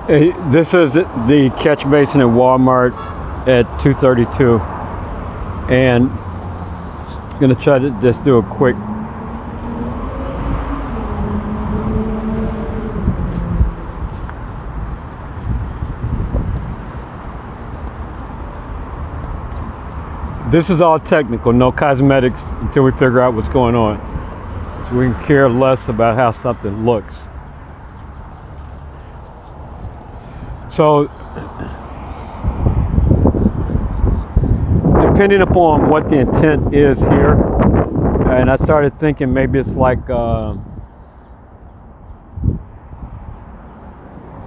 Hey, this is the catch basin at Walmart at 232, and I'm gonna try to just do a quick. This is all technical, no cosmetics until we figure out what's going on. So we can care less about how something looks. So, depending upon what the intent is here, and I started thinking maybe it's like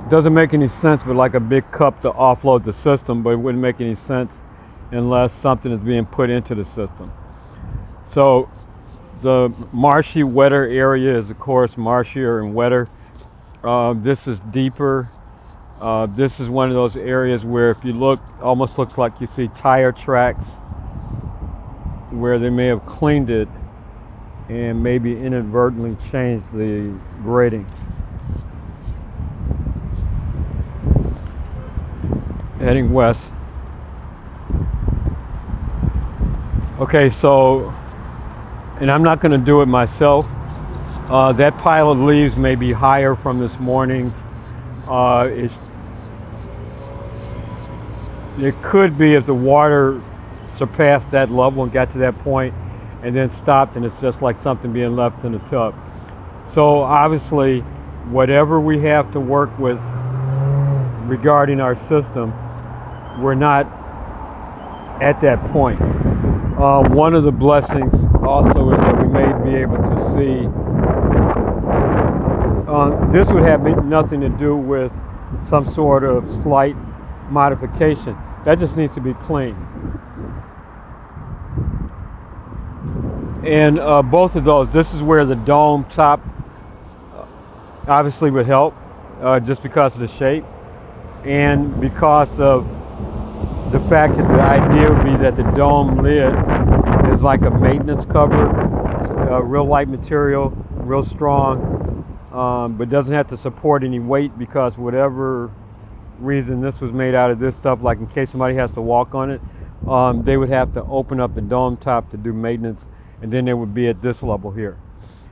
doesn't make any sense, but like a big cup to offload the system, but it wouldn't make any sense unless something is being put into the system. So the marshy, wetter area is of course marshier and wetter. This is deeper. This is one of those areas where if you look, almost looks like you see tire tracks where they may have cleaned it and maybe inadvertently changed the grading. Heading west. Okay, so, and I'm not going to do it myself. That pile of leaves may be higher from this morning's. It could be if the water surpassed that level and got to that point and then stopped, and it's just like something being left in the tub. So obviously, whatever we have to work with regarding our system, we're not at that point. One of the blessings also is that we may be able to see. This would have nothing to do with some sort of slight modification. That just needs to be cleaned. And both of those, this is where the dome top obviously would help, just because of the shape and because of the fact that the idea would be that the dome lid is like a maintenance cover. It's a real light material, real strong, but doesn't have to support any weight because whatever reason this was made out of this stuff, like in case somebody has to walk on it, they would have to open up the dome top to do maintenance, and then they would be at this level here.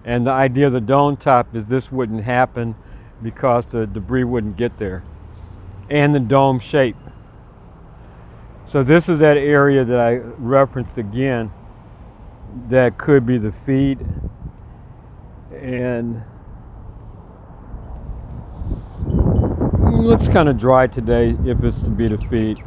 And the idea of the dome top is this wouldn't happen because the debris wouldn't get there, and the dome shape. So this is that area that I referenced again that could be the feed. And looks kind of dry today if it's to be the feed.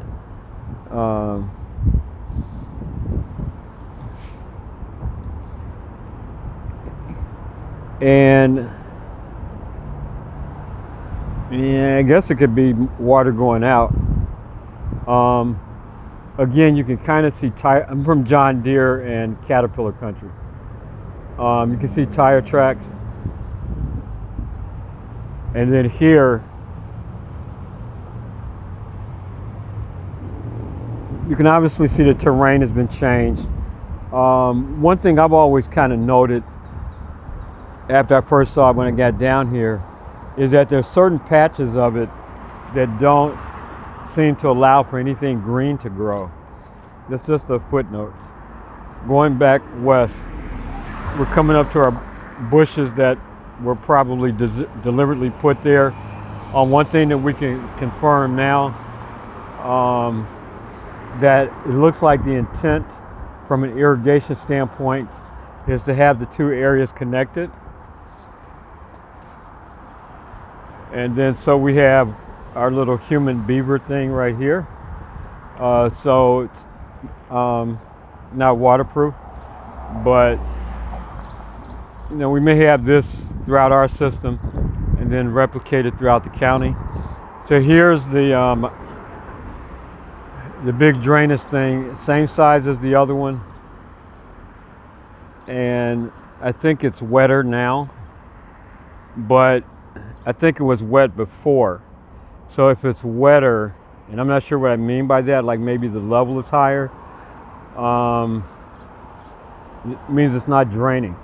And yeah, I guess it could be water going out. Again, you can kind of see tire. I'm from John Deere and Caterpillar country. You can see tire tracks, and then here you can obviously see the terrain has been changed. One thing I've always kind of noted after I first saw it when I got down here is that there's certain patches of it that don't seem to allow for anything green to grow. That's just a footnote. Going back west, we're coming up to our bushes that were probably deliberately put there. One thing that we can confirm now, that it looks like the intent from an irrigation standpoint is to have the two areas connected. And then so we have our little human beaver thing right here. So it's not waterproof, but you know, we may have this throughout our system and then replicate it throughout the county. So here's the big drainage thing, same size as the other one, and I think it's wetter now, but I think it was wet before. So if it's wetter, and I'm not sure what I mean by that, like maybe the level is higher, it means it's not draining.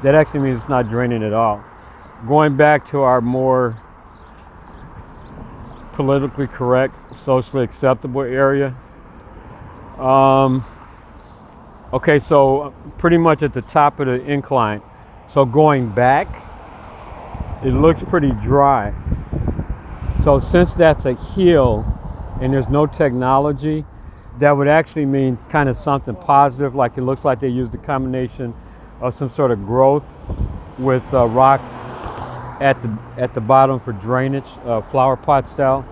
That actually means it's not draining at all. Going back to our more politically correct, socially acceptable area. Um, okay, so pretty much at the top of the incline. So going back, it looks pretty dry. So since that's a hill and there's no technology, that would actually mean kind of something positive, like it looks like they used a combination of some sort of growth with rocks at the bottom for drainage, flower pot style.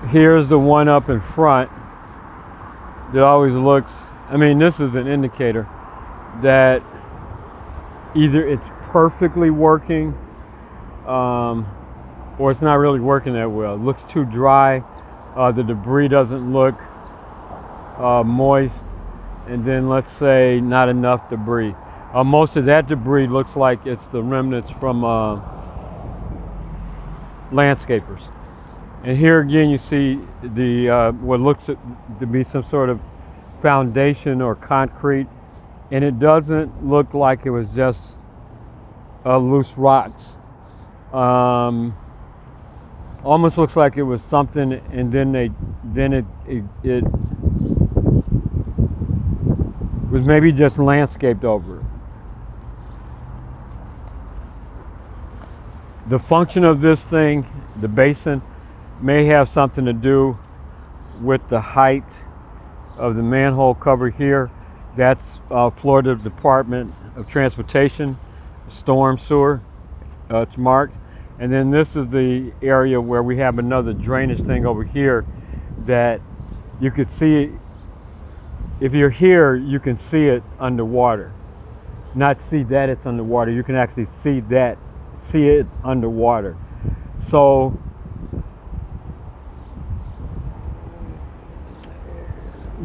Here's the one up in front that always looks, I mean, this is an indicator that either it's perfectly working or it's not really working that well. It looks too dry. The debris doesn't look moist. And then let's say not enough debris. Most of that debris looks like it's the remnants from landscapers. And here again you see the what looks to be some sort of foundation or concrete, and it doesn't look like it was just loose rocks. Almost looks like it was something, and then it was maybe just landscaped over. The function of this thing, the basin, may have something to do with the height of the manhole cover here. That's Florida Department of Transportation, storm sewer. It's marked. And then this is the area where we have another drainage thing over here that you could see. If you're here, you can see it underwater. Not see that it's underwater. You can actually see it underwater. So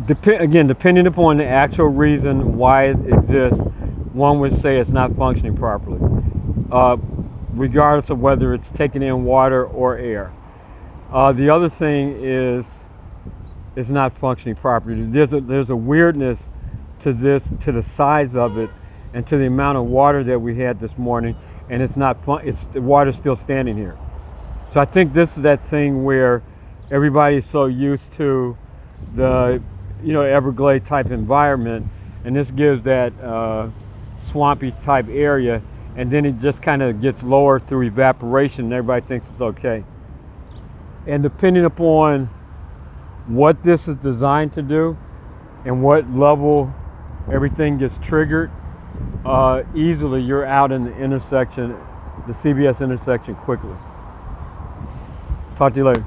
depending upon the actual reason why it exists, one would say it's not functioning properly, regardless of whether it's taking in water or air. The other thing is it's not functioning properly. There's a weirdness to this, to the size of it, and to the amount of water that we had this morning, and it's not the water's still standing here. So I think this is that thing where everybody's so used to the Everglade type environment, and this gives that swampy type area, and then it just kind of gets lower through evaporation, and everybody thinks it's okay. And depending upon what this is designed to do and what level everything gets triggered, easily you're out in the intersection, the CBS intersection, quickly. Talk to you later.